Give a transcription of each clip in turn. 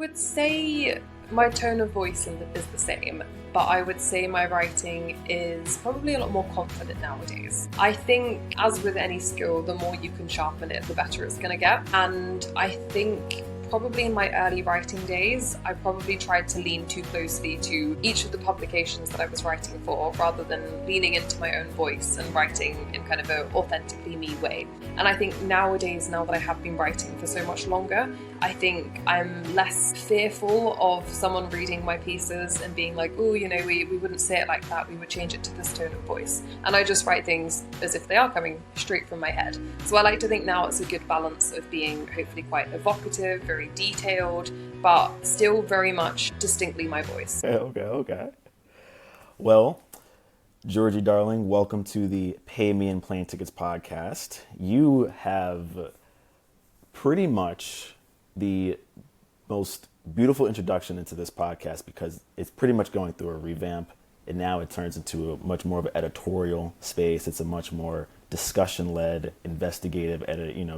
would say my tone of voice is the same, but I would say my writing is probably a lot more confident nowadays. I think, as with any skill, the more you can sharpen it, the better it's going to get. And I think probably in my early writing days, I probably tried to lean too closely to each of the publications that I was writing for, rather than leaning into my own voice and writing in kind of an authentically me way. And I think nowadays, now that I have been writing for so much longer, I think I'm less fearful of someone reading my pieces and being like, oh, we wouldn't say it like that, we would change it to this tone of voice. And I just write things as if they are coming straight from my head. So I like to think now it's a good balance of being hopefully quite evocative, very detailed, but still very much distinctly my voice. Okay. Well, Georgie, darling, welcome to the Pay Me in Plane Tickets podcast. You have pretty much the most beautiful introduction into this podcast, because it's pretty much going through a revamp, and now it turns into a much more of an editorial space. It's a much more discussion-led, investigative,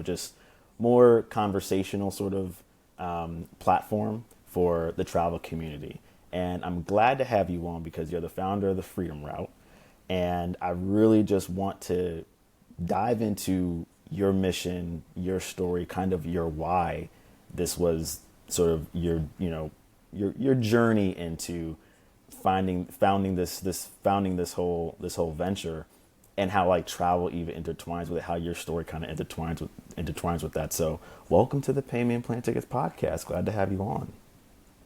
just more conversational sort of platform for the travel community. And I'm glad to have you on because you're the founder of the Freedom Route. And I really just want to dive into your mission, your story, kind of your why this was sort of your journey into founding this whole venture, and how like travel even intertwines with it, how your story kind of intertwines with that. So welcome to the Pay Me in Plane Tickets podcast. Glad to have you on.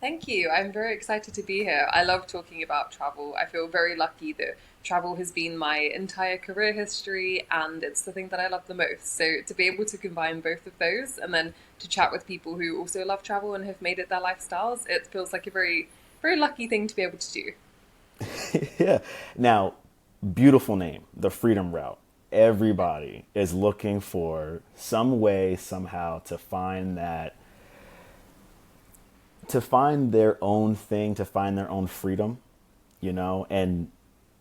Thank you. I'm very excited to be here. I love talking about travel. I feel very lucky that travel has been my entire career history, and it's the thing that I love the most. So to be able to combine both of those, and then to chat with people who also love travel and have made it their lifestyles, it feels like a very, very lucky thing to be able to do. Yeah. Now, beautiful name, the Freedom Route. Everybody is looking for some way, somehow, to find their own thing, to find their own freedom, and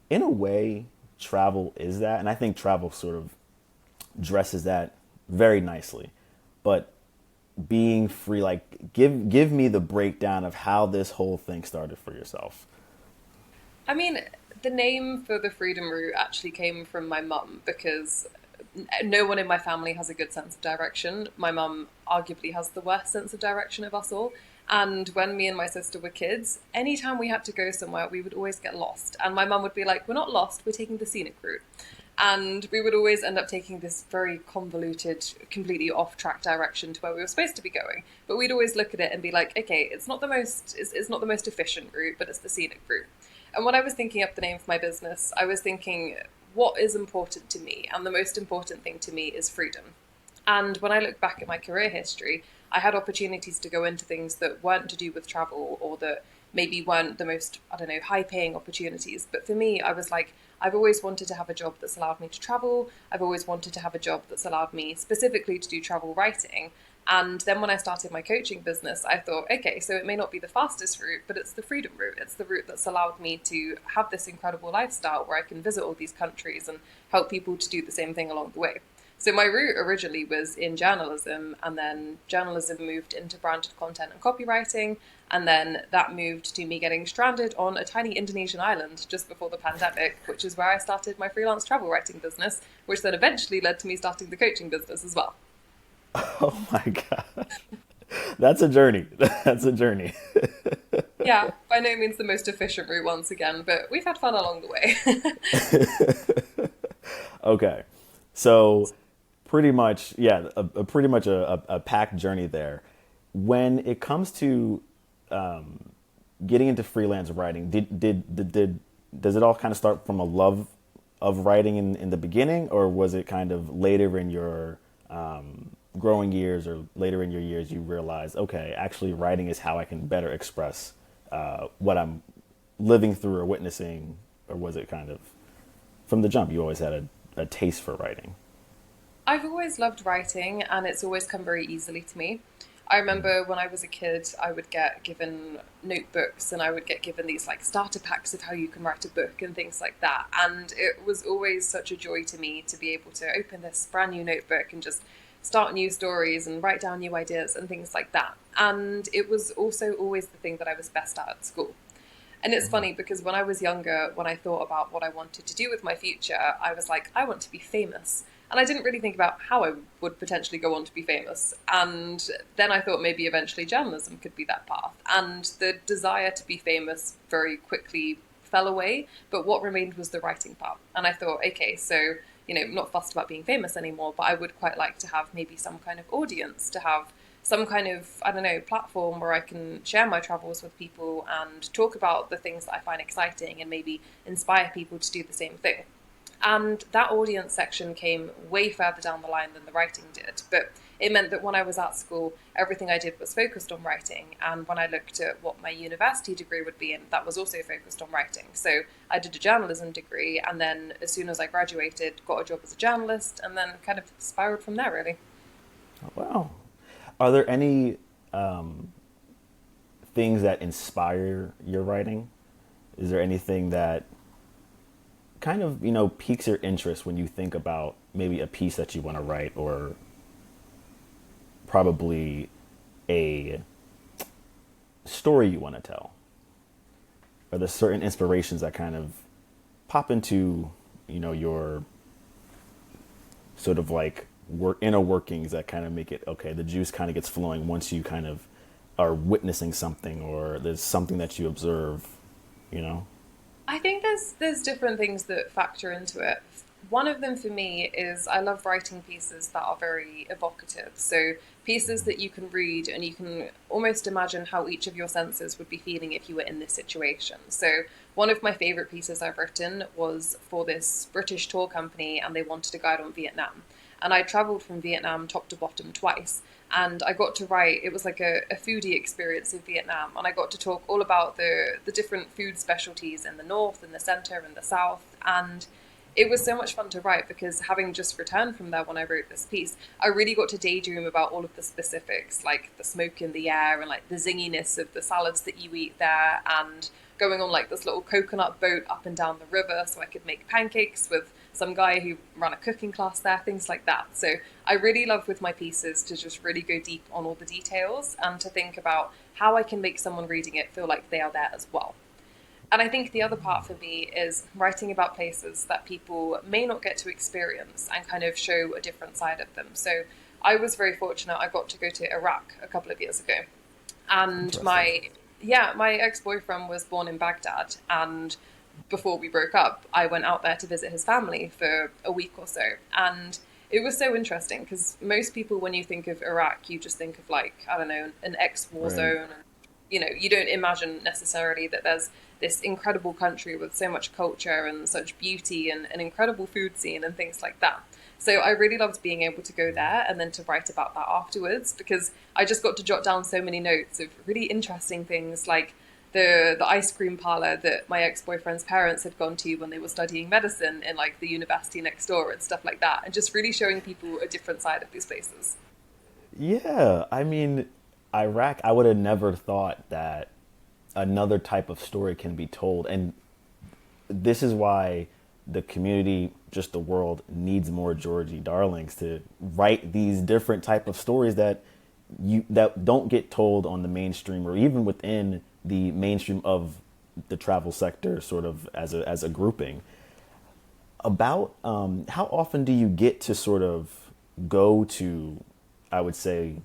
in a way, travel is that. And I think travel sort of dresses that very nicely. But being free, like, give me the breakdown of how this whole thing started for yourself. I mean, the name for the Freedom Route actually came from my mum, because no one in my family has a good sense of direction. My mum arguably has the worst sense of direction of us all. And when me and my sister were kids, anytime we had to go somewhere, we would always get lost. And my mum would be like, we're not lost, we're taking the scenic route. And we would always end up taking this very convoluted, completely off-track direction to where we were supposed to be going. But we'd always look at it and be like, okay, it's not the most efficient route, but it's the scenic route. And when I was thinking up the name for my business, I was thinking, what is important to me? And the most important thing to me is freedom. And when I look back at my career history, I had opportunities to go into things that weren't to do with travel, or that maybe weren't the most, high-paying opportunities. But for me, I was like, I've always wanted to have a job that's allowed me to travel. I've always wanted to have a job that's allowed me specifically to do travel writing. And then when I started my coaching business, I thought, okay, so it may not be the fastest route, but it's the freedom route. It's the route that's allowed me to have this incredible lifestyle where I can visit all these countries and help people to do the same thing along the way. So my route originally was in journalism, and then journalism moved into branded content and copywriting, and then that moved to me getting stranded on a tiny Indonesian island just before the pandemic, which is where I started my freelance travel writing business, which then eventually led to me starting the coaching business as well. Oh my God. That's a journey. Yeah, by no means the most efficient route once again, but we've had fun along the way. Okay. So pretty much, yeah, a packed journey there. When it comes to getting into freelance writing, does it all kind of start from a love of writing in the beginning, or was it kind of later in your growing years or later in your years you realize, okay, actually writing is how I can better express what I'm living through or witnessing? Or was it kind of from the jump you always had a taste for writing? I've always loved writing, and it's always come very easily to me. I remember when I was a kid, I would get given notebooks, and I would get given these like starter packs of how you can write a book and things like that. And it was always such a joy to me to be able to open this brand new notebook and just start new stories and write down new ideas and things like that. And it was also always the thing that I was best at school. And it's funny because when I was younger, when I thought about what I wanted to do with my future, I was like, I want to be famous. And I didn't really think about how I would potentially go on to be famous. And then I thought maybe eventually journalism could be that path. And the desire to be famous very quickly fell away. But what remained was the writing part. And I thought, okay, so, I'm not fussed about being famous anymore, but I would quite like to have maybe some kind of audience, to have some kind of, I don't know, platform where I can share my travels with people and talk about the things that I find exciting and maybe inspire people to do the same thing. And that audience section came way further down the line than the writing did. But it meant that when I was at school, everything I did was focused on writing. And when I looked at what my university degree would be in, that was also focused on writing. So I did a journalism degree. And then as soon as I graduated, got a job as a journalist and then kind of spiraled from there, really. Wow. Are there any things that inspire your writing? Is there anything that kind of, piques your interest when you think about maybe a piece that you want to write, or probably a story you want to tell? Are there certain inspirations that kind of pop into, your sort of like inner workings that kind of make it, okay, the juice kind of gets flowing once you kind of are witnessing something, or there's something that you observe, I think there's different things that factor into it. One of them for me is I love writing pieces that are very evocative. So pieces that you can read and you can almost imagine how each of your senses would be feeling if you were in this situation. So one of my favorite pieces I've written was for this British tour company, and they wanted a guide on Vietnam. And I traveled from Vietnam top to bottom twice. And I got to write, it was like a foodie experience in Vietnam. And I got to talk all about the different food specialties in the north and the center and the south. And it was so much fun to write because having just returned from there when I wrote this piece, I really got to daydream about all of the specifics, like the smoke in the air and like the zinginess of the salads that you eat there, and going on like this little coconut boat up and down the river so I could make pancakes with some guy who ran a cooking class there, things like that. So I really love with my pieces to just really go deep on all the details and to think about how I can make someone reading it feel like they are there as well. And I think the other part for me is writing about places that people may not get to experience and kind of show a different side of them. So I was very fortunate. I got to go to Iraq a couple of years ago. And my ex-boyfriend was born in Baghdad, and before we broke up, I went out there to visit his family for a week or so. And it was so interesting because most people, when you think of Iraq, you just think of like, I don't know, an ex-war zone. And, you don't imagine necessarily that there's this incredible country with so much culture and such beauty and an incredible food scene and things like that. So I really loved being able to go there and then to write about that afterwards, because I just got to jot down so many notes of really interesting things, like the ice cream parlor that my ex-boyfriend's parents had gone to when they were studying medicine in like the university next door and stuff like that, and just really showing people a different side of these places. Yeah, I mean, Iraq, I would have never thought that another type of story can be told. And this is why the community, just the world, needs more Georgie Darlings to write these different type of stories that don't get told on the mainstream, or even within the mainstream of the travel sector, sort of as a grouping. About how often do you get to sort of go to, I would say,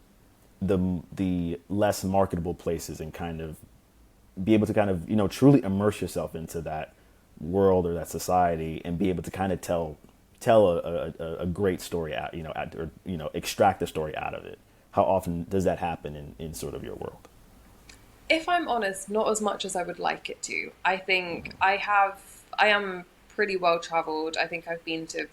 the less marketable places and kind of be able to kind of, truly immerse yourself into that world or that society and be able to kind of tell a great story out, or extract the story out of it? How often does that happen in sort of your world? If I'm honest, not as much as I would like it to. I think I am pretty well traveled. I think I've been to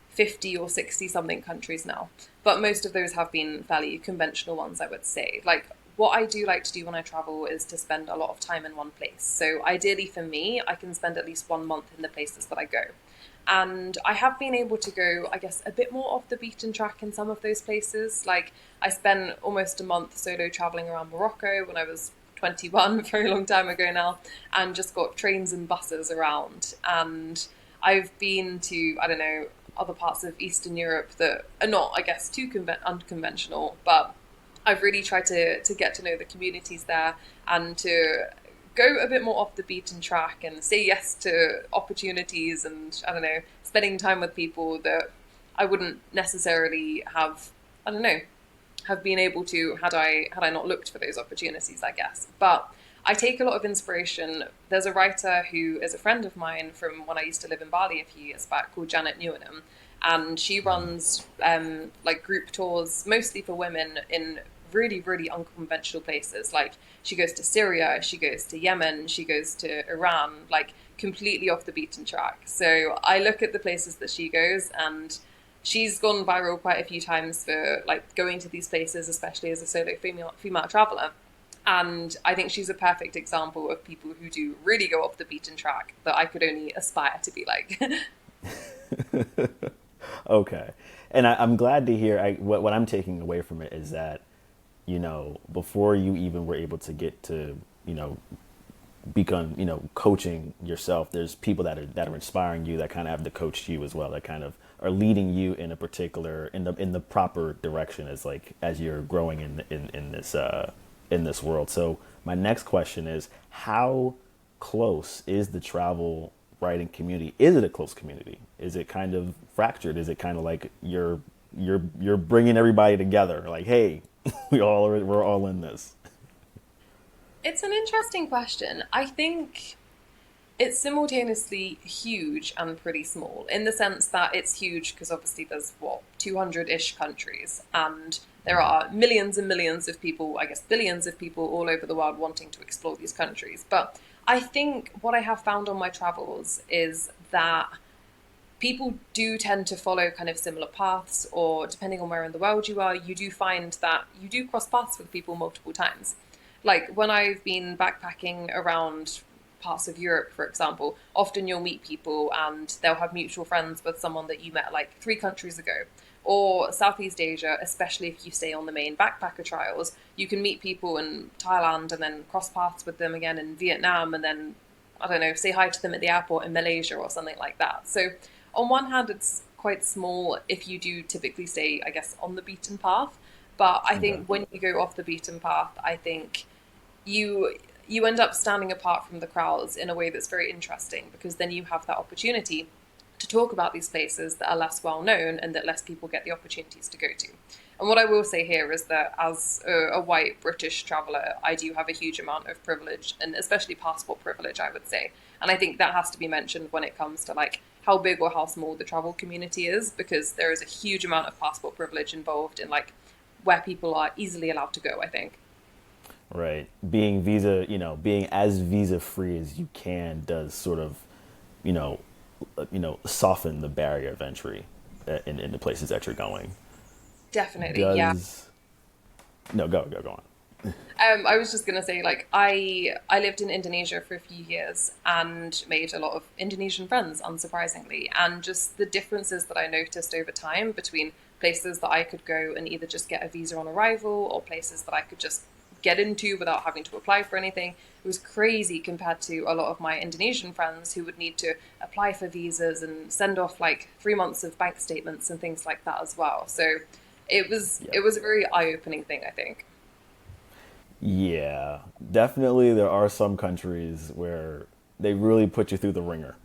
50 or 60 something countries now, but most of those have been fairly conventional ones, I would say. Like, what I do like to do when I travel is to spend a lot of time in one place. So ideally for me, I can spend at least 1 month in the places that I go. And I have been able to go, I guess, a bit more off the beaten track in some of those places. Like, I spent almost a month solo traveling around Morocco when I was 21, a very long time ago now, and just got trains and buses around. And I've been to, I don't know, other parts of Eastern Europe that are not, I guess, too unconventional, but I've really tried to get to know the communities there and to go a bit more off the beaten track and say yes to opportunities and, I don't know, spending time with people that I wouldn't necessarily have, I don't know, have been able to had I not looked for those opportunities, I guess. But I take a lot of inspiration. There's a writer who is a friend of mine from when I used to live in Bali a few years back called Janet Newenham, and she runs like group tours mostly for women in really really unconventional places. Like she goes to Syria, she goes to Yemen, she goes to Iran, like completely off the beaten track. So I look at the places that she goes, and she's gone viral quite a few times for like going to these places, especially as a solo female traveler. And I think she's a perfect example of people who do really go off the beaten track that I could only aspire to be like. Okay. And I'm glad to hear what I'm taking away from it is that, before you even were able to get to, become, coaching yourself, there's people that are inspiring you that kind of have to coach you as well, that kind of are leading you in a particular, in the proper direction as you're growing in this world. So my next question is, how close is the travel writing community? Is it a close community? Is it kind of fractured? Is it kind of like you're bringing everybody together? Like, hey, we're all in this. It's an interesting question. I think it's simultaneously huge and pretty small in the sense that it's huge because obviously there's what 200-ish countries, and there are millions and millions of people, I guess billions of people all over the world wanting to explore these countries. But I think what I have found on my travels is that people do tend to follow kind of similar paths, or depending on where in the world you are, you do find that you do cross paths with people multiple times. Like when I've been backpacking around parts of Europe, for example, often you'll meet people and they'll have mutual friends with someone that you met like 3 countries ago. Or Southeast Asia, especially if you stay on the main backpacker trials, you can meet people in Thailand and then cross paths with them again in Vietnam, and then, I don't know, say hi to them at the airport in Malaysia or something like that. So on one hand, it's quite small if you do typically stay, I guess, on the beaten path. But I Okay. think when you go off the beaten path, I think you end up standing apart from the crowds in a way that's very interesting, because then you have that opportunity to talk about these places that are less well known and that less people get the opportunities to go to. And what I will say here is that as a white British traveller, I do have a huge amount of privilege, and especially passport privilege, I would say. And I think that has to be mentioned when it comes to like how big or how small the travel community is, because there is a huge amount of passport privilege involved in like where people are easily allowed to go, I think. Right. Being as visa free as you can does sort of, you know, soften the barrier of entry in the places that you're going. Definitely, yeah. Does no go on. I was just gonna say, like, I lived in Indonesia for a few years and made a lot of Indonesian friends, unsurprisingly. And just the differences that I noticed over time between places that I could go and either just get a visa on arrival, or places that I could just get into without having to apply for anything. It was crazy compared to a lot of my Indonesian friends who would need to apply for visas and send off like 3 months of bank statements and things like that as well. So Yeah. it was a very eye-opening thing, I think. Yeah, definitely. There are some countries where they really put you through the ringer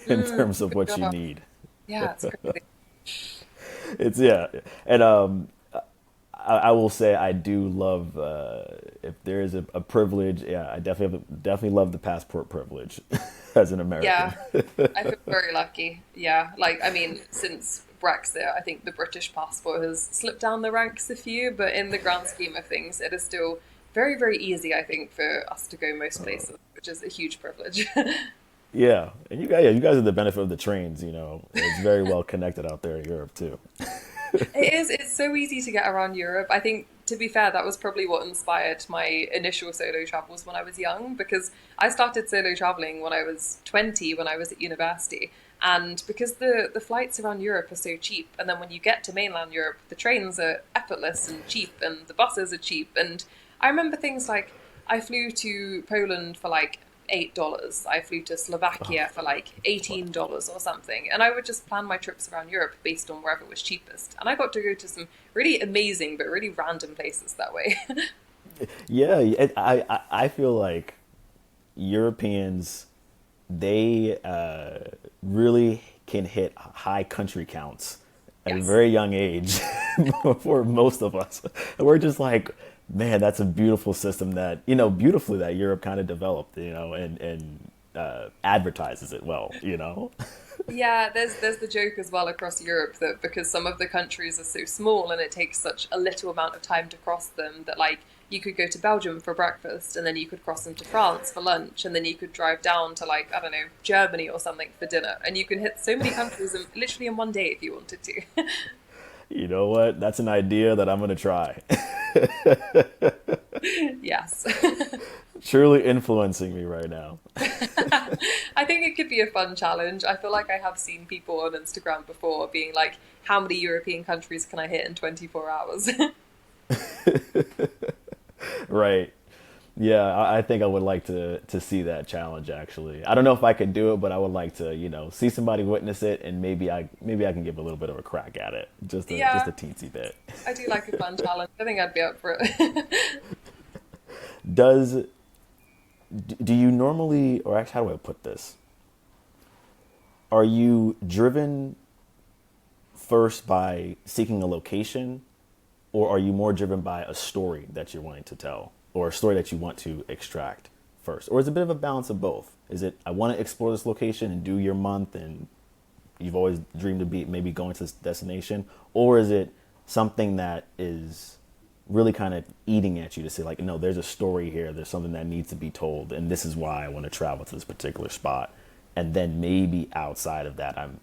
in terms of what you God. need. Yeah, it's crazy. It's yeah, and I will say I do love if there is a privilege. Yeah, I definitely love the passport privilege as an American. Yeah, I feel very lucky. Yeah, like I mean, since Brexit, I think the British passport has slipped down the ranks a few, but in the grand scheme of things, it is still very, very easy, I think, for us to go most places, which is a huge privilege. Yeah, and you guys are the benefit of the trains. It's very well connected out there in Europe too. It is. It's so easy to get around Europe. I think, to be fair, that was probably what inspired my initial solo travels when I was young, because I started solo traveling when I was 20, when I was at university. And because the flights around Europe are so cheap, and then when you get to mainland Europe, the trains are effortless and cheap, and the buses are cheap. And I remember things like I flew to Poland for like $8. I flew to Slovakia for like $18 or something. And I would just plan my trips around Europe based on wherever was cheapest. And I got to go to some really amazing but really random places that way. Yeah, I feel like Europeans, they really can hit high country counts at a Yes. very young age for most of us. We're just like, man, that's a beautiful system that, beautifully that Europe kind of developed, and advertises it well, you know? Yeah, there's the joke as well across Europe that because some of the countries are so small and it takes such a little amount of time to cross them that like you could go to Belgium for breakfast and then you could cross them to France for lunch and then you could drive down to like I don't know Germany or something for dinner and you can hit so many countries literally in one day if you wanted to. You know what? That's an idea that I'm going to try. Yes. Truly influencing me right now. I think it could be a fun challenge. I feel like I have seen people on Instagram before being like, how many European countries can I hit in 24 hours? Right. Yeah, I think I would like to see that challenge actually. I don't know if I could do it, but I would like to, see somebody witness it and maybe I can give a little bit of a crack at it. Just Yeah, a teensy bit. I do like a fun challenge. I think I'd be up for it. Does do you normally, or actually how do I put this? Are you driven first by seeking a location, or are you more driven by a story that you're wanting to tell, or a story that you want to extract first? Or is it a bit of a balance of both? Is it, I want to explore this location and do your month and you've always dreamed to be maybe going to this destination? Or is it something that is really kind of eating at you to say like, no, there's a story here. There's something that needs to be told. And this is why I want to travel to this particular spot. And then maybe outside of that, I'm,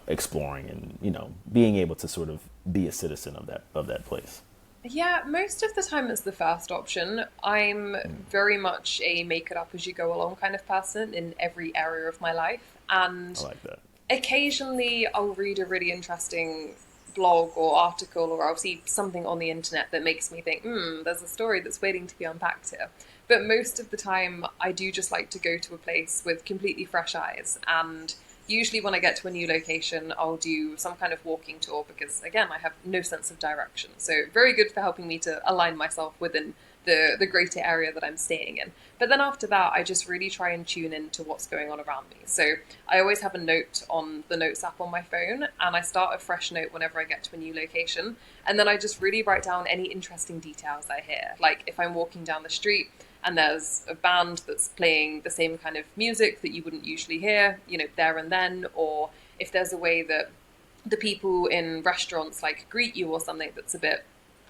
exploring and, being able to sort of be a citizen of that place. Yeah, most of the time it's the first option. I'm very much a make it up as you go along kind of person in every area of my life. I And like that. occasionally I'll read a really interesting blog or article or I'll see something on the internet that makes me think, there's a story that's waiting to be unpacked here. But most of the time, I do just like to go to a place with completely fresh eyes. And usually, when I get to a new location, I'll do some kind of walking tour because, again, I have no sense of direction. So, very good for helping me to align myself within the greater area that I'm staying in. But then after that, I just really try and tune into what's going on around me. So I always have a note on the notes app on my phone, and I start a fresh note whenever I get to a new location. And then I just really write down any interesting details I hear. Like if I'm walking down the street and there's a band that's playing the same kind of music that you wouldn't usually hear, there and then, or if there's a way that the people in restaurants like greet you or something that's a bit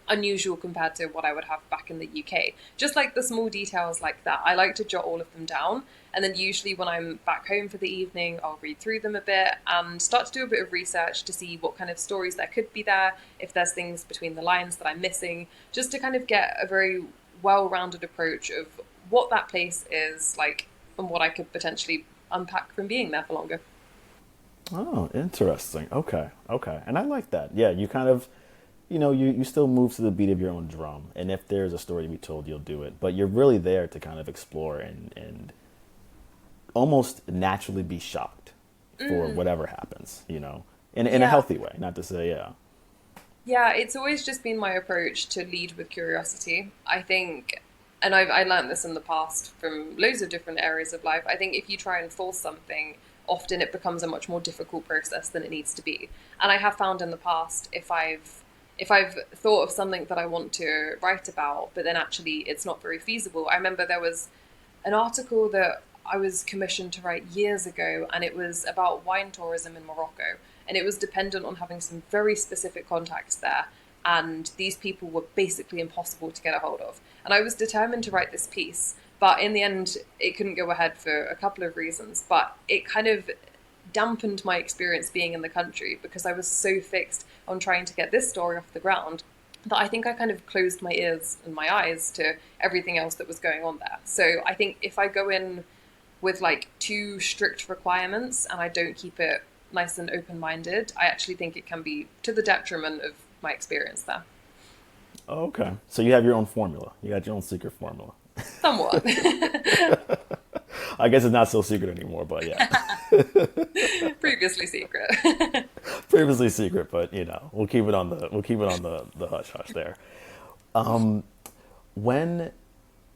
unusual compared to what I would have back in the UK. Just like the small details like that. I like to jot all of them down. And then usually when I'm back home for the evening, I'll read through them a bit and start to do a bit of research to see what kind of stories there could be there, if there's things between the lines that I'm missing, just to kind of get a very well-rounded approach of what that place is like and what I could potentially unpack from being there for longer. Oh, interesting. Okay. Okay. And I like that. Yeah, you kind of, you still move to the beat of your own drum. And if there's a story to be told, you'll do it. But you're really there to kind of explore and almost naturally be shocked for whatever happens, in a Yeah. healthy way. Not to say, yeah. Yeah, it's always just been my approach to lead with curiosity. I think, and I learned this in the past from loads of different areas of life. I think if you try and force something, often it becomes a much more difficult process than it needs to be. And I have found in the past, if I've thought of something that I want to write about, but then actually it's not very feasible. I remember there was an article that I was commissioned to write years ago, and it was about wine tourism in Morocco. And it was dependent on having some very specific contacts there. And these people were basically impossible to get a hold of. And I was determined to write this piece, but in the end, it couldn't go ahead for a couple of reasons. But it kind of dampened my experience being in the country because I was so fixed on trying to get this story off the ground that I think I kind of closed my ears and my eyes to everything else that was going on there. So I think if I go in with like too strict requirements and I don't keep it nice and open minded, I actually think it can be to the detriment of my experience there. Oh, okay. So you have your own formula. You got your own secret formula. Somewhat. I guess it's not so secret anymore, but yeah, Previously secret. previously secret, but we'll keep it on the hush hush there. When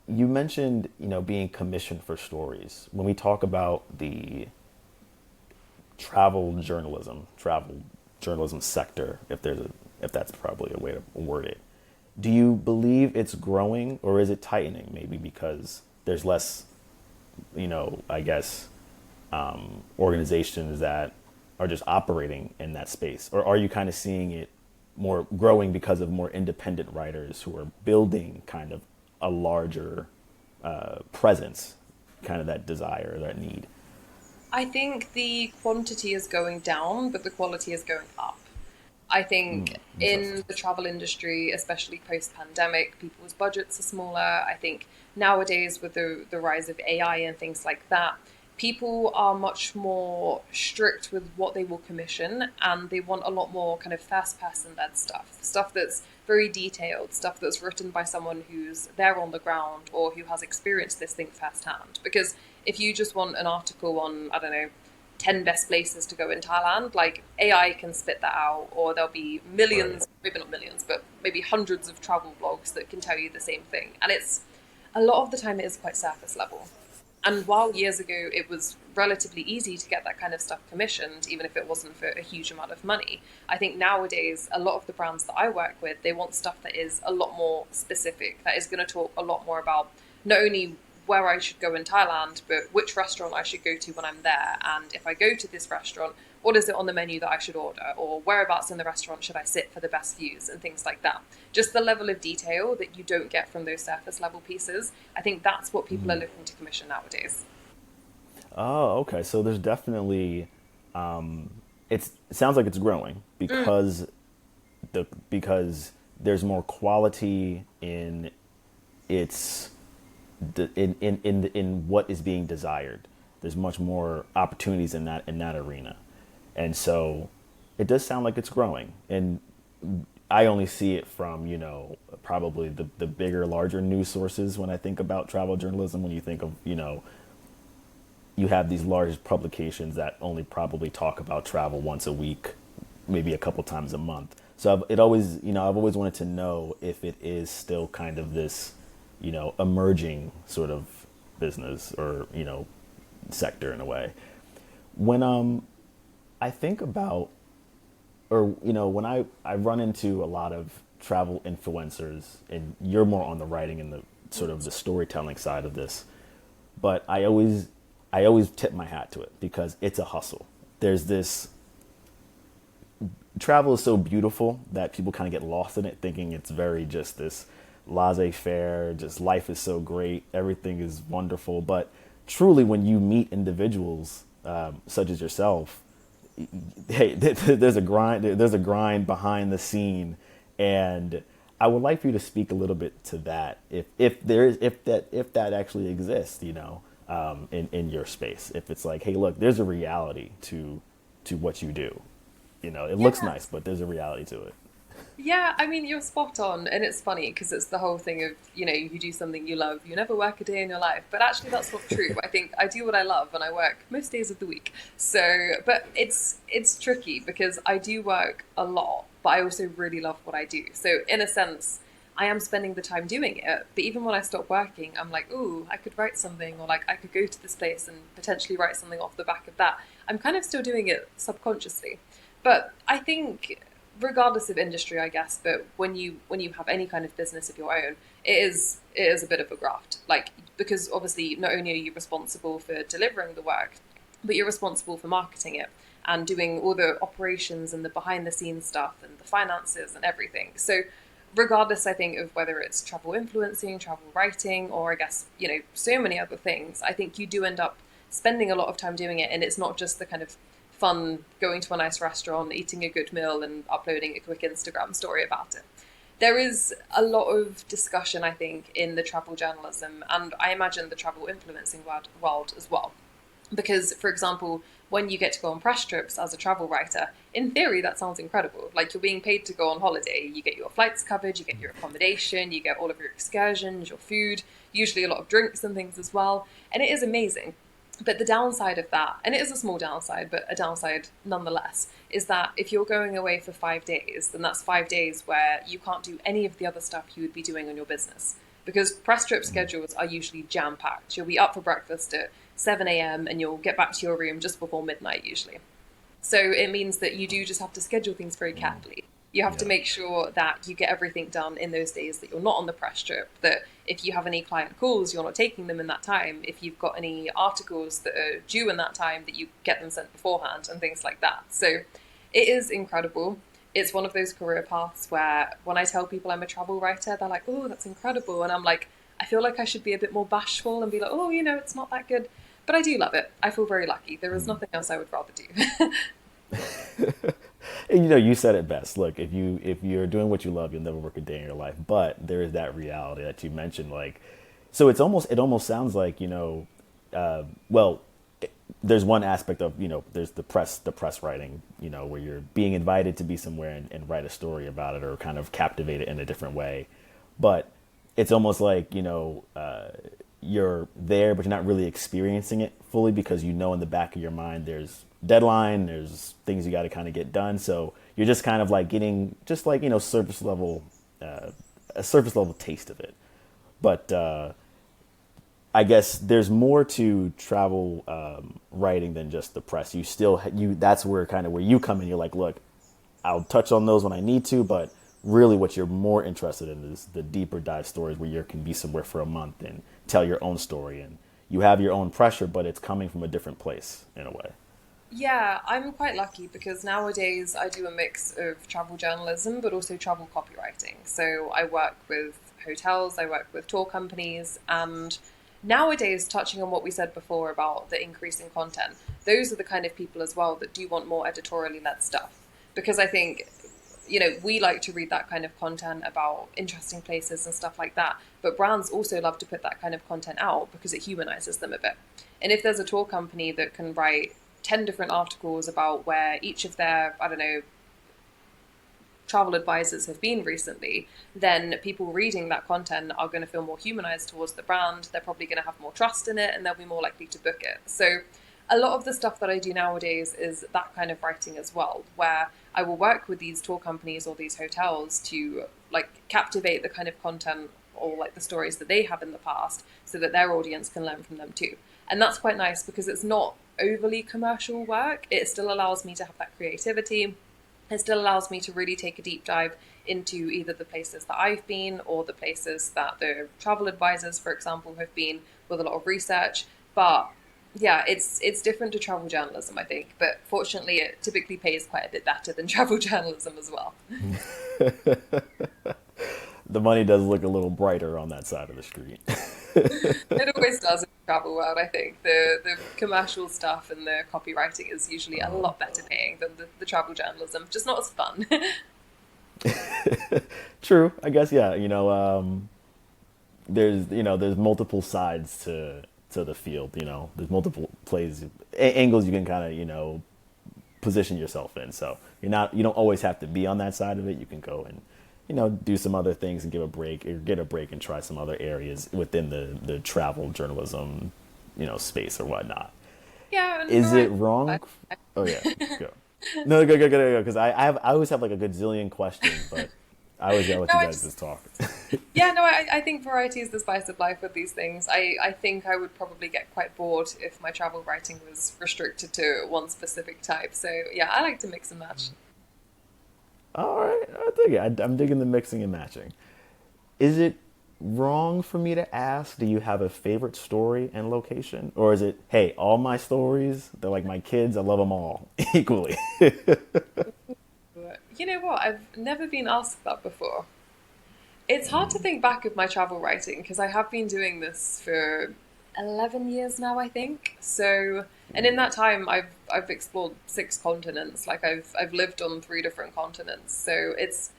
you mentioned, being commissioned for stories, when we talk about the travel journalism sector, if that's probably a way to word it, do you believe it's growing or is it tightening? Maybe because there's less, I guess, organizations that are just operating in that space, or are you kind of seeing it more growing because of more independent writers who are building kind of a larger presence, kind of that desire, that need? I think the quantity is going down, but the quality is going up. I think Interesting. in the travel industry, especially post pandemic, people's budgets are smaller. I think nowadays, with the rise of AI and things like that, people are much more strict with what they will commission, and they want a lot more kind of first person led stuff that's very detailed, stuff that's written by someone who's there on the ground or who has experienced this thing firsthand. Because if you just want an article on, I don't know, 10 best places to go in Thailand, like AI can spit that out, or there'll be Right. millions, maybe not millions, but maybe hundreds of travel blogs that can tell you the same thing. And it's a lot of the time it is quite surface level. And while years ago it was relatively easy to get that kind of stuff commissioned, even if it wasn't for a huge amount of money, I think nowadays a lot of the brands that I work with, they want stuff that is a lot more specific, that is going to talk a lot more about not only where I should go in Thailand, but which restaurant I should go to when I'm there. And if I go to this restaurant, what is it on the menu that I should order? Or whereabouts in the restaurant should I sit for the best views and things like that? Just the level of detail that you don't get from those surface level pieces. I think that's what people are looking to commission nowadays. Oh, okay. So there's definitely it sounds like it's growing Mm, because there's more quality in its in what is being desired. There's much more opportunities in that arena, and so it does sound like it's growing. And I only see it from probably the bigger, larger news sources when I think about travel journalism. When you think of you have these large publications that only probably talk about travel once a week, maybe a couple times a month. So I've always wanted to know if it is still kind of this, emerging sort of business or, sector in a way. When I think about, or when I run into a lot of travel influencers, and you're more on the writing and the sort of the storytelling side of this, but I always tip my hat to it because it's a hustle. There's this travel is so beautiful that people kind of get lost in it, thinking it's very just this laissez-faire, just life is so great, everything is wonderful. But truly, when you meet individuals such as yourself, hey, there's a grind. There's a grind behind the scene, and I would like for you to speak a little bit to that, if there is if that actually exists, in your space. If it's like, hey, look, there's a reality to what you do. It looks yeah. nice, but there's a reality to it. Yeah, I mean, you're spot on. And it's funny because it's the whole thing of, you do something you love, you never work a day in your life. But actually, that's not true. I think I do what I love and I work most days of the week. So, but it's tricky because I do work a lot, but I also really love what I do. So, in a sense, I am spending the time doing it. But even when I stop working, I'm like, ooh, I could write something, or like I could go to this place and potentially write something off the back of that. I'm kind of still doing it subconsciously. But I think regardless of industry, I guess, but when you have any kind of business of your own, it is a bit of a graft. Like because obviously not only are you responsible for delivering the work, but you're responsible for marketing it and doing all the operations and the behind the scenes stuff and the finances and everything. So regardless, I think, of whether it's travel influencing, travel writing, or I guess, so many other things, I think you do end up spending a lot of time doing it. And it's not just the kind of fun going to a nice restaurant, eating a good meal, and uploading a quick Instagram story about it. There is a lot of discussion, I think, in the travel journalism, and I imagine the travel influencing world as well. Because, for example, when you get to go on press trips as a travel writer, in theory, that sounds incredible. Like you're being paid to go on holiday. You get your flights covered, you get your accommodation, you get all of your excursions, your food, usually a lot of drinks and things as well. And it is amazing. But the downside of that, and it is a small downside, but a downside nonetheless, is that if you're going away for 5 days, then that's 5 days where you can't do any of the other stuff you would be doing on your business. Because press trip schedules are usually jam packed. You'll be up for breakfast at 7 a.m. and you'll get back to your room just before midnight, usually. So it means that you do just have to schedule things very carefully. You have to Yeah. make sure that you get everything done in those days that you're not on the press trip, that if you have any client calls, you're not taking them in that time. If you've got any articles that are due in that time, that you get them sent beforehand and things like that. So it is incredible. It's one of those career paths where when I tell people I'm a travel writer, they're like, oh, that's incredible. And I'm like, I feel like I should be a bit more bashful and be like, oh, it's not that good. But I do love it. I feel very lucky. There is nothing else I would rather do. And, you said it best. Look, if you're doing what you love, you'll never work a day in your life. But there is that reality that you mentioned. Like, so it almost sounds like well, there's one aspect of there's the press writing, where you're being invited to be somewhere and write a story about it or kind of captivate it in a different way. But it's almost like you're there, but you're not really experiencing it fully because in the back of your mind there's deadline, there's things you got to kind of get done. So you're just kind of like getting just like surface level, a surface level taste of it. But I guess there's more to travel writing than just the press. That's where kind of where you come in. You're like, look, I'll touch on those when I need to, but really what you're more interested in is the deeper dive stories where you can be somewhere for a month and tell your own story, and you have your own pressure, but it's coming from a different place in a way. Yeah, I'm quite lucky because nowadays I do a mix of travel journalism but also travel copywriting. So I work with hotels, I work with tour companies, and nowadays, touching on what we said before about the increase in content, those are the kind of people as well that do want more editorially led stuff. Because I think, we like to read that kind of content about interesting places and stuff like that. But brands also love to put that kind of content out because it humanizes them a bit. And if there's a tour company that can write 10 different articles about where each of their, I don't know, travel advisors have been recently, then people reading that content are going to feel more humanized towards the brand. They're probably going to have more trust in it and they'll be more likely to book it. So, a lot of the stuff that I do nowadays is that kind of writing as well, where I will work with these tour companies or these hotels to like captivate the kind of content or like the stories that they have in the past so that their audience can learn from them too. And that's quite nice because it's not overly commercial work. It still allows me to have that creativity. It still allows me to really take a deep dive into either the places that I've been or the places that the travel advisors, for example, have been with a lot of research. But yeah, it's different to travel journalism, I think. But fortunately, it typically pays quite a bit better than travel journalism as well. The money does look a little brighter on that side of the street. It always does in the travel world, I think. The commercial stuff and the copywriting is usually a lot better paying than the travel journalism, just not as fun. True, I guess. Yeah, there's multiple sides to the field. There's multiple angles you can kind of position yourself in. So you don't always have to be on that side of it. You can go and do some other things and give a break or get a break and try some other areas within the travel journalism space or whatnot. Yeah, and Is it variety. wrong? Oh yeah, go. No, go. Because I always have like a gazillion questions, but I always gotta let No, you I guys just just talk. yeah, no, I think variety is the spice of life with these things. I think I would probably get quite bored if my travel writing was restricted to one specific type. So yeah, I like to mix and match. All right, I dig it. I'm digging the mixing and matching. Is it wrong for me to ask, do you have a favorite story and location? Or is it, hey, all my stories, they're like my kids, I love them all equally? But you know what? I've never been asked that before. It's hard to think back of my travel writing because I have been doing this for 11 years now, I think. So, and in that time, I've explored 6 continents. Like I've lived on 3 different continents. So it's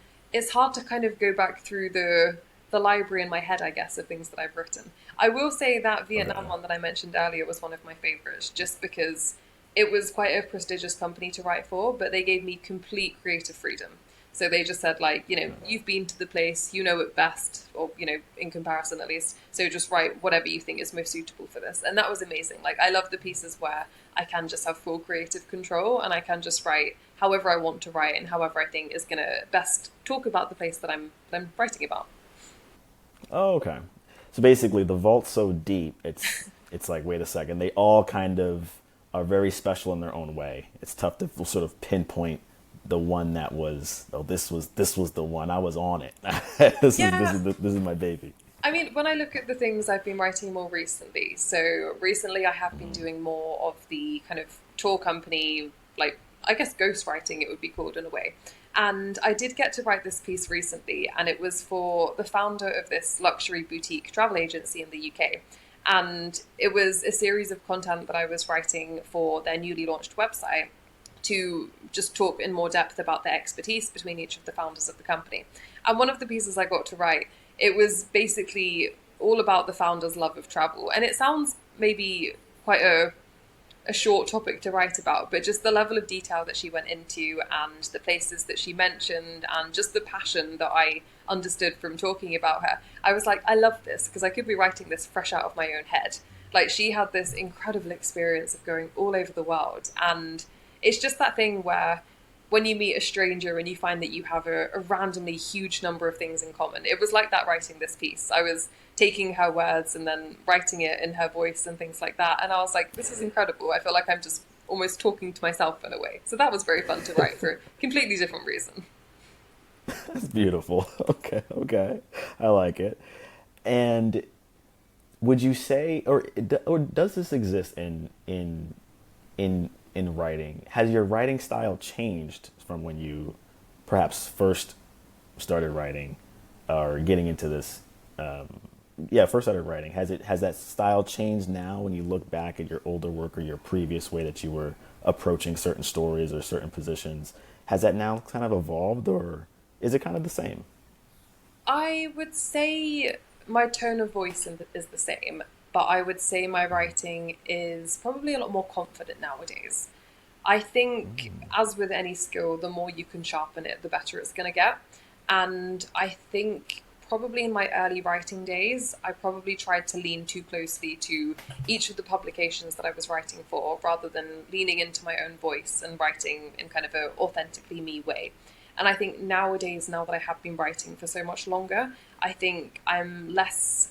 hard to kind of go back through the library in my head, I guess, of things that I've written. I will say that Vietnam Okay. one that I mentioned earlier was one of my favorites, just because it was quite a prestigious company to write for, but they gave me complete creative freedom. So they just said, like, you've been to the place, you know it best, or, in comparison at least. So just write whatever you think is most suitable for this. And that was amazing. Like, I love the pieces where I can just have full creative control and I can just write however I want to write and however I think is going to best talk about the place that I'm writing about. Oh, okay. So basically, the vault's so deep, it's like, wait a second, they all kind of are very special in their own way. It's tough to sort of pinpoint the one that was, oh, this was the one, I was on it. Yeah. This is my baby. I mean, when I look at the things I've been writing more recently, so recently I have been doing more of the kind of tour company, like, I guess ghostwriting it would be called in a way. And I did get to write this piece recently, and it was for the founder of this luxury boutique travel agency in the UK. And it was a series of content that I was writing for their newly launched website to just talk in more depth about the expertise between each of the founders of the company. And one of the pieces I got to write, it was basically all about the founder's love of travel. And it sounds maybe quite a short topic to write about, but just the level of detail that she went into and the places that she mentioned and just the passion that I understood from talking about her. I was like, I love this because I could be writing this fresh out of my own head. Like, she had this incredible experience of going all over the world. And it's just that thing where when you meet a stranger and you find that you have a randomly huge number of things in common. It was like that writing this piece. I was taking her words and then writing it in her voice and things like that. And I was like, this is incredible. I feel like I'm just almost talking to myself in a way. So that was very fun to write for a completely different reason. That's beautiful. Okay, okay, I like it. And would you say, or does this exist in writing? Has your writing style changed from when you perhaps first started writing or getting into this? Yeah, first started writing. Has that style changed now when you look back at your older work or your previous way that you were approaching certain stories or certain positions? Has that now kind of evolved, or is it kind of the same? I would say my tone of voice is the same, but I would say my writing is probably a lot more confident nowadays. I think, as with any skill, the more you can sharpen it, the better it's going to get. And I think probably in my early writing days, I probably tried to lean too closely to each of the publications that I was writing for rather than leaning into my own voice and writing in kind of a authentically me way. And I think nowadays, now that I have been writing for so much longer, I think I'm less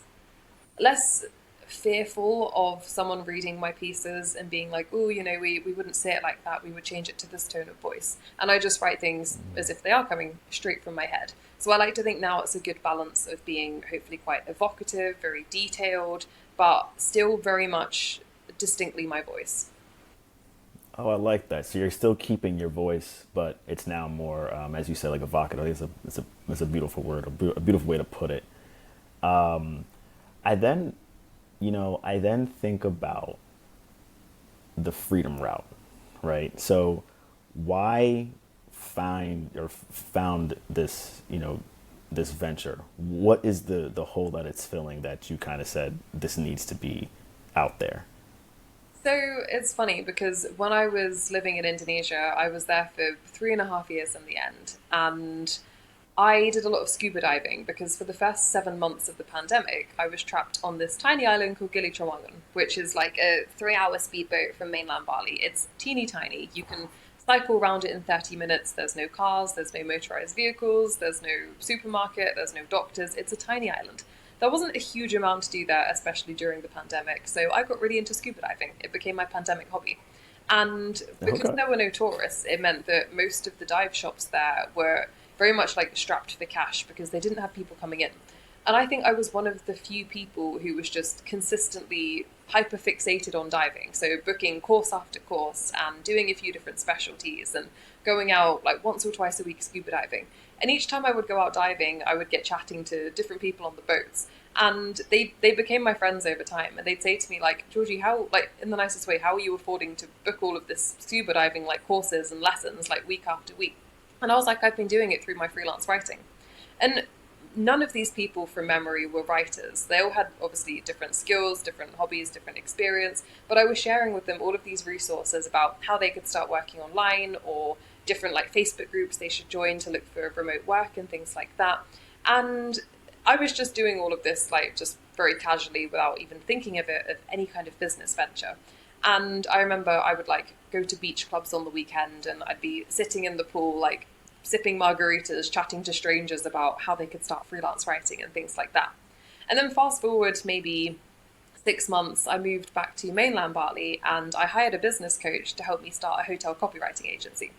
fearful of someone reading my pieces and being like, oh, we wouldn't say it like that. We would change it to this tone of voice. And I just write things as if they are coming straight from my head. So I like to think now it's a good balance of being hopefully quite evocative, very detailed, but still very much distinctly my voice. Oh, I like that. So you're still keeping your voice, but it's now more, as you said, like evocative. It's a beautiful word, a beautiful way to put it. I then, I then think about the freedom route, right? So why found this, this venture? What is the hole that it's filling that you kind of said this needs to be out there? So it's funny because when I was living in Indonesia, I was there for 3.5 years in the end. And I did a lot of scuba diving because for the first 7 months of the pandemic, I was trapped on this tiny island called Gili Trawangan, which is like a 3 hour speedboat from mainland Bali. It's teeny tiny. You can cycle around it in 30 minutes. There's no cars, there's no motorized vehicles, there's no supermarket, there's no doctors. It's a tiny island. There wasn't a huge amount to do there, especially during the pandemic. So I got really into scuba diving. It became my pandemic hobby. And because Okay. there were no tourists, it meant that most of the dive shops there were very much like strapped for cash because they didn't have people coming in. And I think I was one of the few people who was just consistently hyper fixated on diving. So booking course after course and doing a few different specialties and going out like once or twice a week scuba diving. And each time I would go out diving, I would get chatting to different people on the boats. And they became my friends over time. And they'd say to me, like, Georgie, how, like, in the nicest way, how are you affording to book all of this scuba diving, like, courses and lessons, like, week after week? And I was like, I've been doing it through my freelance writing. And none of these people from memory were writers. They all had obviously different skills, different hobbies, different experience, but I was sharing with them all of these resources about how they could start working online or different like Facebook groups they should join to look for remote work and things like that. And I was just doing all of this like just very casually without even thinking of it as any kind of business venture. And I remember I would like go to beach clubs on the weekend and I'd be sitting in the pool, like sipping margaritas, chatting to strangers about how they could start freelance writing and things like that. And then fast forward maybe 6 months, I moved back to mainland Bali and I hired a business coach to help me start a hotel copywriting agency.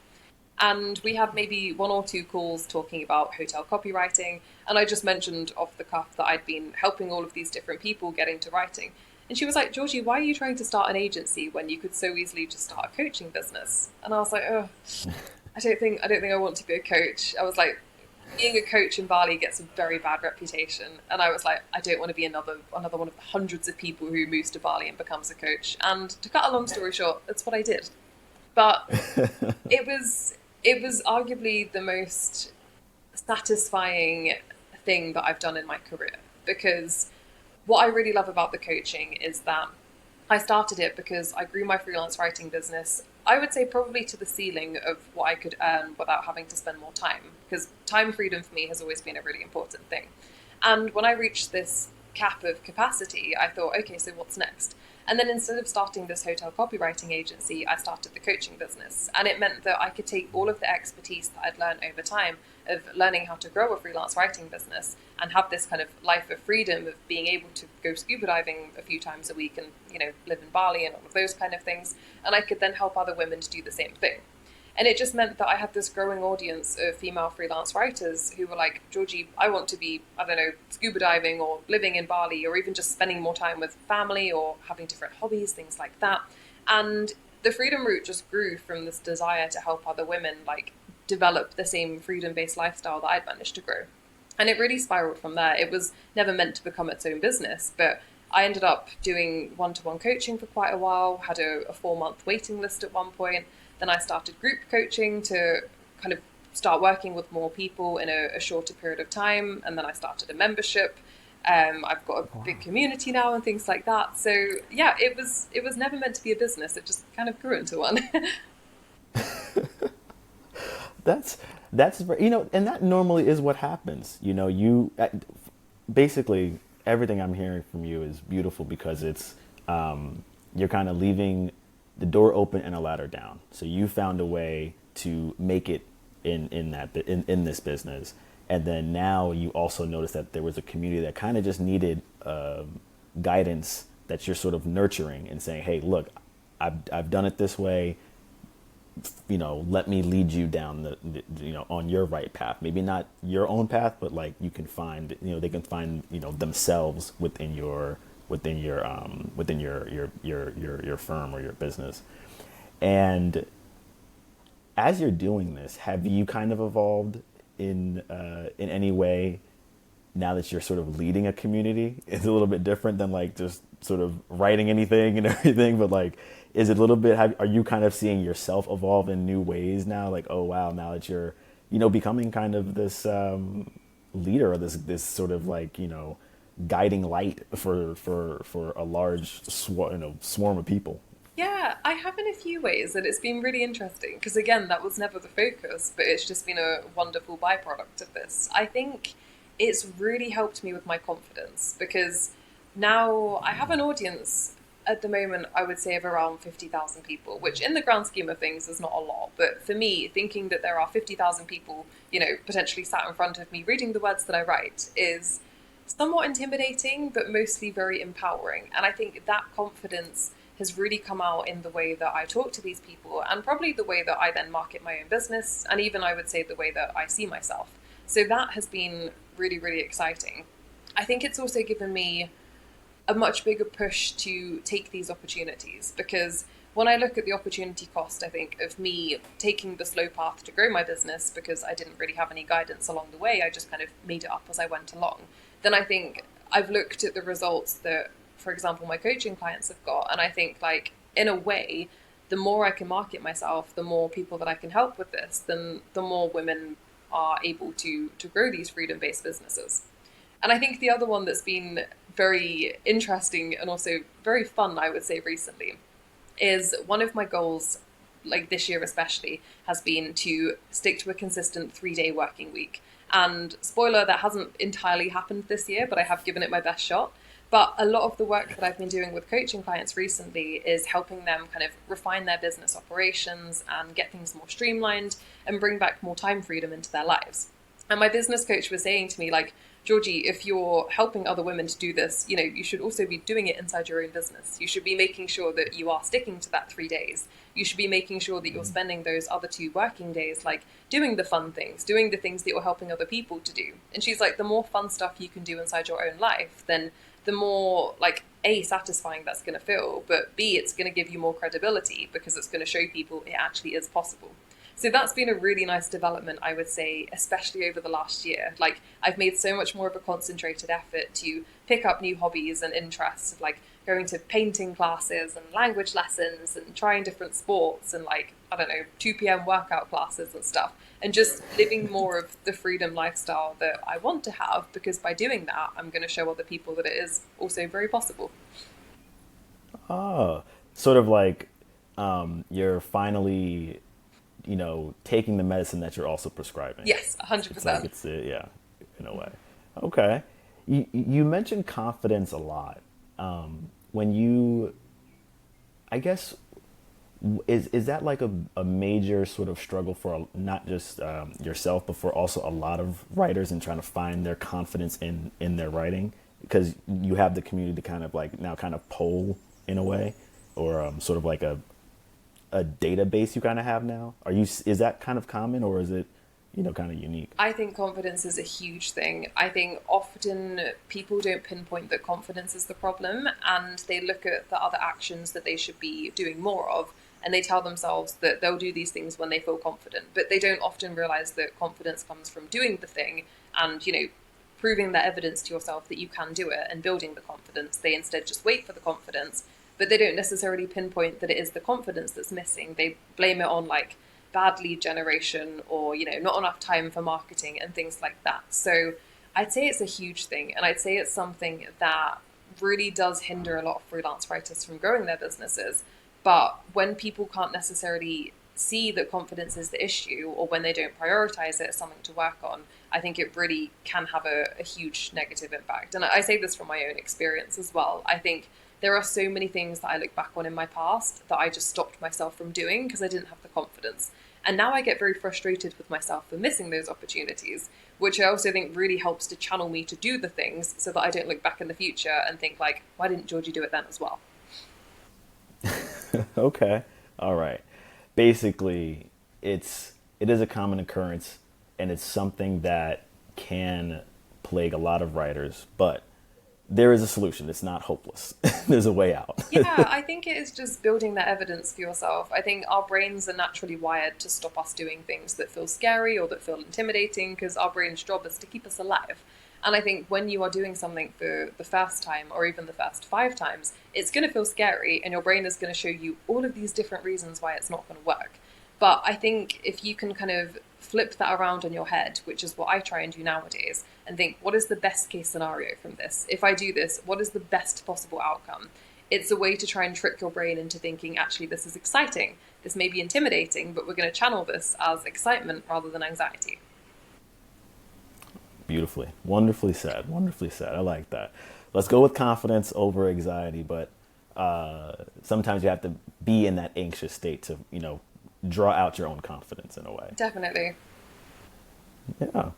And we had maybe one or two calls talking about hotel copywriting. And I just mentioned off the cuff that I'd been helping all of these different people get into writing. And she was like, Georgie, why are you trying to start an agency when you could so easily just start a coaching business? And I was like, oh, I don't think I want to be a coach. I was like, being a coach in Bali gets a very bad reputation. And I was like, I don't want to be another one of the hundreds of people who moves to Bali and becomes a coach. And to cut a long story short, that's what I did. But it was it was arguably the most satisfying thing that I've done in my career, because what I really love about the coaching is that I started it because I grew my freelance writing business, I would say probably to the ceiling of what I could earn without having to spend more time, because time freedom for me has always been a really important thing. And when I reached this cap of capacity, I thought, okay, so what's next? And then instead of starting this hotel copywriting agency, I started the coaching business. And it meant that I could take all of the expertise that I'd learned over time of learning how to grow a freelance writing business and have this kind of life of freedom of being able to go scuba diving a few times a week and, live in Bali and all of those kind of things. And I could then help other women to do the same thing. And it just meant that I had this growing audience of female freelance writers who were like, Georgie, I want to be, I don't know, scuba diving or living in Bali or even just spending more time with family or having different hobbies, things like that. And the freedom route just grew from this desire to help other women like develop the same freedom-based lifestyle that I'd managed to grow. And it really spiraled from there. It was never meant to become its own business, but I ended up doing one-to-one coaching for quite a while, had a 4-month waiting list at one point. Then I started group coaching to kind of start working with more people in a shorter period of time. And then I started a membership. I've got a big community now and things like that. So yeah, it was never meant to be a business. It just kind of grew into one. That's and that normally is what happens. You basically everything I'm hearing from you is beautiful because it's you're kind of leaving the door open and a ladder down. So you found a way to make it in this business, and then now you also notice that there was a community that kind of just needed guidance that you're sort of nurturing and saying, hey, look, I've done it this way. Let me lead you down on your right path. Maybe not your own path, but like you can find, they can find, themselves within your firm or your business. And as you're doing this, have you kind of evolved in any way now that you're sort of leading a community? It's a little bit different than like just sort of writing anything and everything, but like, is it a little bit, are you kind of seeing yourself evolve in new ways now? Like, oh wow, now that you're, becoming kind of this leader or this sort of like, guiding light for a large swarm of people. Yeah, I have in a few ways, and it's been really interesting because, again, that was never the focus, but it's just been a wonderful byproduct of this. I think it's really helped me with my confidence because now I have an audience at the moment, I would say, of around 50,000 people, which in the grand scheme of things is not a lot. But for me, thinking that there are 50,000 people, potentially sat in front of me reading the words that I write is somewhat intimidating, but mostly very empowering. And I think that confidence has really come out in the way that I talk to these people and probably the way that I then market my own business, and even I would say the way that I see myself. So that has been really, really exciting. I think it's also given me a much bigger push to take these opportunities, because when I look at the opportunity cost, I think of me taking the slow path to grow my business because I didn't really have any guidance along the way. I just kind of made it up as I went along. Then I think I've looked at the results that, for example, my coaching clients have got. And I think, like, in a way, the more I can market myself, the more people that I can help with this, then the more women are able to grow these freedom-based businesses. And I think the other one that's been very interesting and also very fun, I would say, recently, is one of my goals like this year especially, has been to stick to a consistent 3-day working week. And spoiler, that hasn't entirely happened this year, but I have given it my best shot. But a lot of the work that I've been doing with coaching clients recently is helping them kind of refine their business operations and get things more streamlined and bring back more time freedom into their lives. And my business coach was saying to me, like, Georgie, if you're helping other women to do this, you should also be doing it inside your own business. You should be making sure that you are sticking to that 3 days. You should be making sure that you're spending those other 2 working days, like doing the fun things, doing the things that you're helping other people to do. And she's like, the more fun stuff you can do inside your own life, then the more like A, satisfying that's going to feel, but B, it's going to give you more credibility because it's going to show people it actually is possible. So that's been a really nice development, I would say, especially over the last year. Like, I've made so much more of a concentrated effort to pick up new hobbies and interests, like going to painting classes and language lessons and trying different sports and, like, I don't know, 2 p.m. workout classes and stuff, and just living more of the freedom lifestyle that I want to have, because by doing that, I'm going to show other people that it is also very possible. Oh, sort of like you're finally, taking the medicine that you're also prescribing. Yes, It's like 100%. yeah, in a way. Okay. You mentioned confidence a lot. When you, I guess, is that like a major sort of struggle for not just yourself, but for also a lot of writers in trying to find their confidence in their writing? Because you have the community to kind of like now kind of poll in a way, or sort of like a database you kind of have now. Is that kind of common, or is it, kind of unique? I think confidence is a huge thing. I think often people don't pinpoint that confidence is the problem, and they look at the other actions that they should be doing more of, and they tell themselves that they'll do these things when they feel confident. But they don't often realize that confidence comes from doing the thing and, proving that evidence to yourself that you can do it and building the confidence. They instead just wait for the confidence, but they don't necessarily pinpoint that it is the confidence that's missing. They blame it on like bad lead generation or, not enough time for marketing and things like that. So I'd say it's a huge thing. And I'd say it's something that really does hinder a lot of freelance writers from growing their businesses. But when people can't necessarily see that confidence is the issue, or when they don't prioritize it as something to work on, I think it really can have a huge negative impact. And I say this from my own experience as well. I think there are so many things that I look back on in my past that I just stopped myself from doing because I didn't have the confidence. And now I get very frustrated with myself for missing those opportunities, which I also think really helps to channel me to do the things so that I don't look back in the future and think like, why didn't Georgie do it then as well? Okay. All right. Basically, it is a common occurrence, and it's something that can plague a lot of writers, but there is a solution. It's not hopeless. There's a way out. Yeah, I think it is just building that evidence for yourself. I think our brains are naturally wired to stop us doing things that feel scary or that feel intimidating because our brain's job is to keep us alive. And I think when you are doing something for the first time or even the first 5 times, it's going to feel scary and your brain is going to show you all of these different reasons why it's not going to work. But I think if you can kind of flip that around on your head, which is what I try and do nowadays, and think, what is the best case scenario from this? If I do this, what is the best possible outcome? It's a way to try and trick your brain into thinking, actually, this is exciting. This may be intimidating, but we're going to channel this as excitement rather than anxiety. Beautifully. Wonderfully said. Wonderfully said. I like that. Let's go with confidence over anxiety, but sometimes you have to be in that anxious state to, draw out your own confidence in a way. Definitely. Yeah.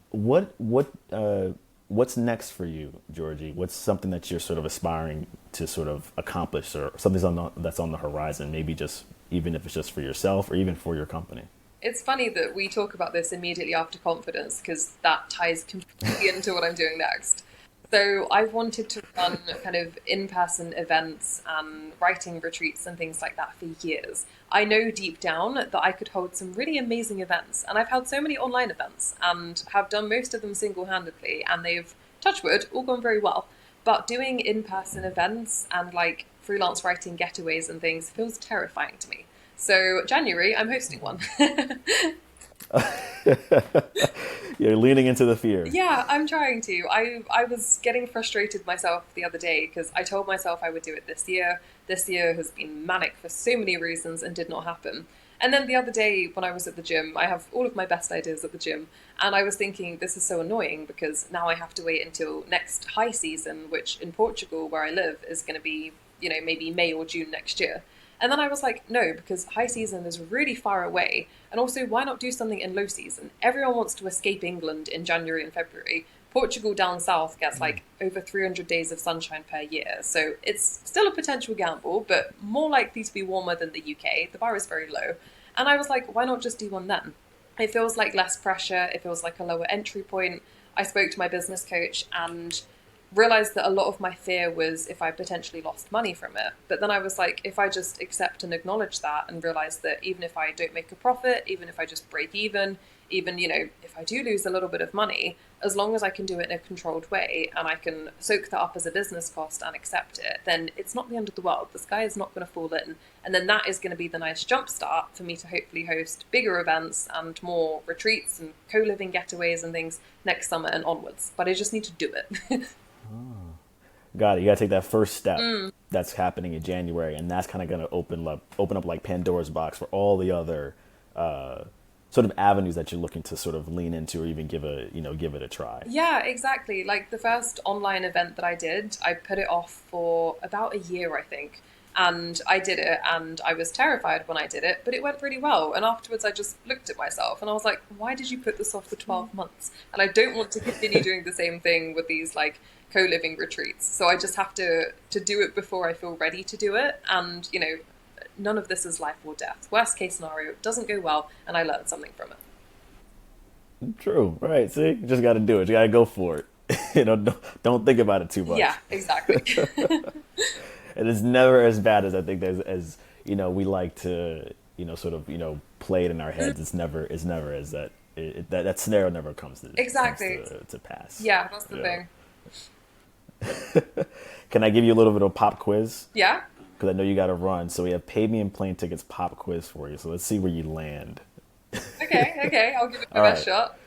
What's next for you, Georgie? What's something that you're sort of aspiring to sort of accomplish, or something that's on the horizon? Maybe just even if it's just for yourself or even for your company. It's funny that we talk about this immediately after confidence because that ties completely into what I'm doing next. So I've wanted to run kind of in-person events and writing retreats and things like that for years. I know deep down that I could hold some really amazing events, and I've held so many online events and have done most of them single-handedly, and they've, touch wood, all gone very well. But doing in-person events and like freelance writing getaways and things feels terrifying to me. So January, I'm hosting one. You're leaning into the fear. Yeah, I'm trying to. I was getting frustrated myself the other day because I told myself I would do it this year. This year has been manic for so many reasons and did not happen. And then the other day when I was at the gym, I have all of my best ideas at the gym, and I was thinking this is so annoying because now I have to wait until next high season, which in Portugal where I live is going to be, maybe May or June next year. And then I was like, no, because high season is really far away. And also, why not do something in low season? Everyone wants to escape England in January and February. Portugal down south gets like over 300 days of sunshine per year. So it's still a potential gamble, but more likely to be warmer than the UK. The bar is very low. And I was like, why not just do one then? It feels like less pressure. It feels like a lower entry point. I spoke to my business coach and realized that a lot of my fear was if I potentially lost money from it. But then I was like, if I just accept and acknowledge that and realize that even if I don't make a profit, even if I just break even, if I do lose a little bit of money, as long as I can do it in a controlled way and I can soak that up as a business cost and accept it, then it's not the end of the world. The sky is not going to fall in. And then that is going to be the nice jumpstart for me to hopefully host bigger events and more retreats and co-living getaways and things next summer and onwards. But I just need to do it. Got it. You got to take that first step. That's happening in January, and that's kind of going to open up like Pandora's box for all the other sort of avenues that you're looking to sort of lean into or even give it a try. Yeah, exactly. Like the first online event that I did, I put it off for about a year, I think. And I did it and I was terrified when I did it, but it went really well. And afterwards, I just looked at myself and I was like, why did you put this off for 12 months? And I don't want to continue doing the same thing with these like co-living retreats. So I just have to do it before I feel ready to do it. And, none of this is life or death. Worst case scenario, it doesn't go well and I learned something from it. True. Right. See, you just got to do it. You got to go for it. Don't think about it too much. Yeah, exactly. And it's never as bad as I think as we like to sort of play it in our heads. It's never as that that scenario never Exactly. comes to pass. Yeah, that's the thing. Can I give you a little bit of pop quiz? Yeah? Because I know you got to run. So we have Pay Me in Plane Tickets pop quiz for you. So let's see where you land. Okay, I'll give it my All best right. shot.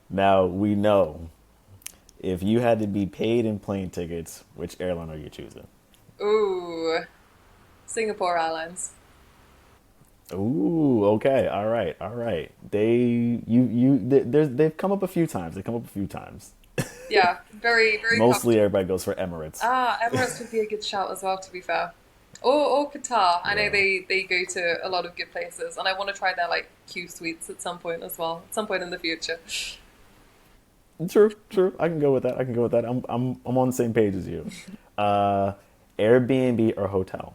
Now we know if you had to be paid in plane tickets, which airline are you choosing? Ooh, Singapore Airlines. Ooh, okay, all right, all right. They've come up a few times. They come up a few times. Yeah, very, very Mostly comfortable. everybody goes for Emirates. Emirates would be a good shout as well, to be fair. Or Qatar. I know Yeah. they go to a lot of good places, and I want to try their like Q suites at some point as well. At some point in the future. True, true. I can go with that. I can go with that. I'm on the same page as you. Uh, Airbnb or hotel?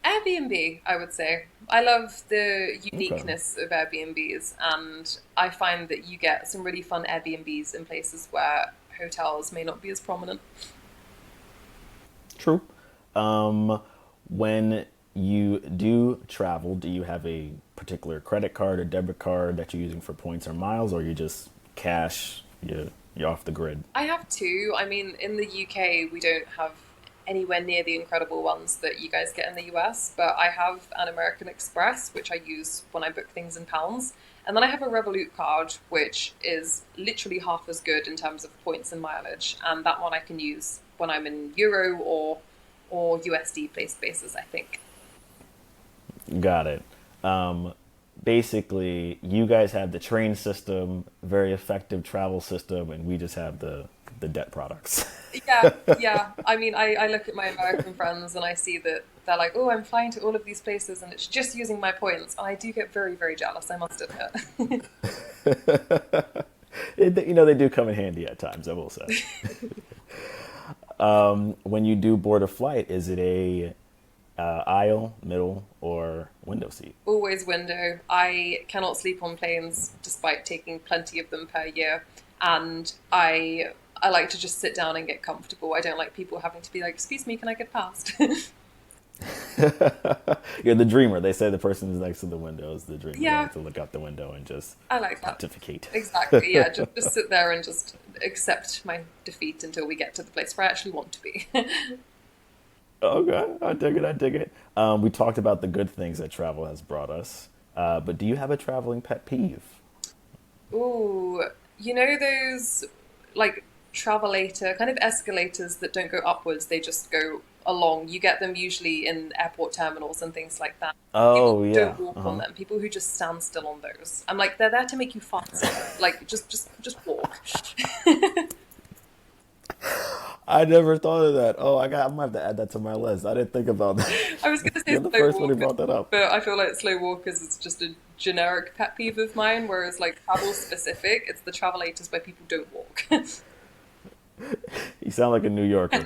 Airbnb, I would say. I love the Okay. uniqueness of Airbnbs, and I find that you get some really fun Airbnbs in places where hotels may not be as prominent. True. When you do travel, do you have a particular credit card or debit card that you're using for points or miles, or you just cash? You're off the grid. I have two. I mean, in the UK, we don't have anywhere near the incredible ones that you guys get in the US, but I have an American Express, which I use when I book things in pounds. And then I have a Revolut card, which is literally half as good in terms of points and mileage. And that one I can use when I'm in Euro or USD based basis, I think. Got it. Um, Basically, you guys have the train system, very effective travel system, and we just have the debt products. Yeah, yeah. I mean, I look at my American friends and I see that they're like, oh, I'm flying to all of these places and it's just using my points. And I do get very, very jealous, I must admit. They do come in handy at times, I will say. When you do board a flight, is it a aisle, middle, or window seat? Always window. I cannot sleep on planes despite taking plenty of them per year. And I like to just sit down and get comfortable. I don't like people having to be like, excuse me, can I get past? You're the dreamer. They say the person who's next to the window is the dreamer. You Yeah, like to look out the window and just I like that. pontificate. Exactly. Yeah, just sit there and just accept my defeat until we get to the place where I actually want to be. Okay, I dig it. I dig it. We talked about the good things that travel has brought us. But do you have a traveling pet peeve? Ooh, you know those like travelator kind of escalators that don't go upwards, they just go along. You get them usually in airport terminals and things like that. People Oh who yeah. don't walk on Uh-huh. them, people who just stand still on those. I'm like, they're there to make you faster. Like just walk. I never thought of that. Oh, I'm gonna have to add that to my list. I didn't think about that. I was gonna say You're the slow first one who walkers, brought that up. but I feel like slow walkers is just a generic pet peeve of mine, whereas like travel specific, it's the travelators where people don't walk. You sound like a New Yorker.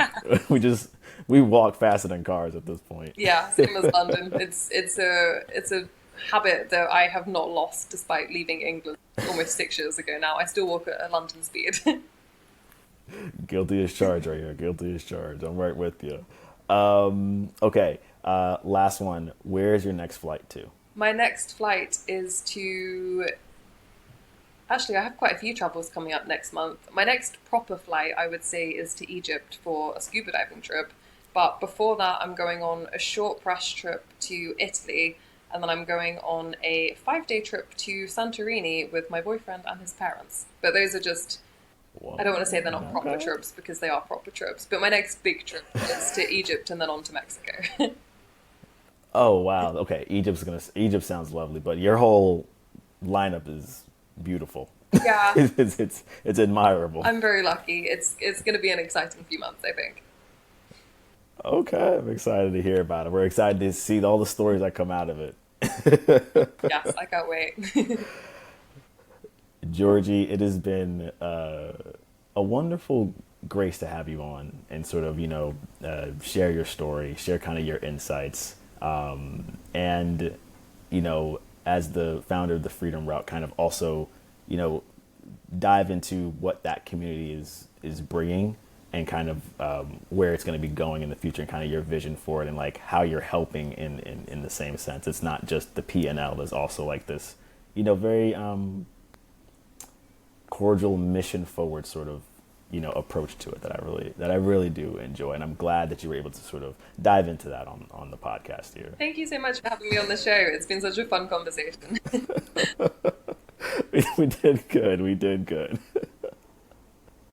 we just we walk faster than cars at this point. Yeah, same as London. It's a habit that I have not lost despite leaving England almost 6 years ago now. I still walk at a London speed. Guilty as charged right here. Guilty as charged. I'm right with you. Okay. Last one. Where is your next flight to? My next flight is to. Actually, I have quite a few travels coming up next month. My next proper flight, I would say, is to Egypt for a scuba diving trip. But before that, I'm going on a short press trip to Italy, and then I'm going on a 5 day trip to Santorini with my boyfriend and his parents. But those are just, I Whoa. don't want to say they're not proper Okay. trips because they are proper trips. But my next big trip is to Egypt and then on to Mexico. Oh wow. Okay. Egypt sounds lovely, but your whole lineup is beautiful. Yeah, It's admirable. I'm very lucky. It's going to be an exciting few months, I think. Okay, I'm excited to hear about it. We're excited to see all the stories that come out of it. Yes, I can't wait. Georgie, it has been a wonderful grace to have you on and sort of, share your story, share kind of your insights. And, as the founder of the Freedom Route, kind of also, you know, dive into what that community is bringing and kind of where it's going to be going in the future and kind of your vision for it and like how you're helping in the same sense. It's not just the P&L. There's also like this, very cordial mission forward sort of approach to it that I really do enjoy, and I'm glad that you were able to sort of dive into that on the podcast here. Thank you so much for having me on the show. It's been such a fun conversation. We did good. We did good.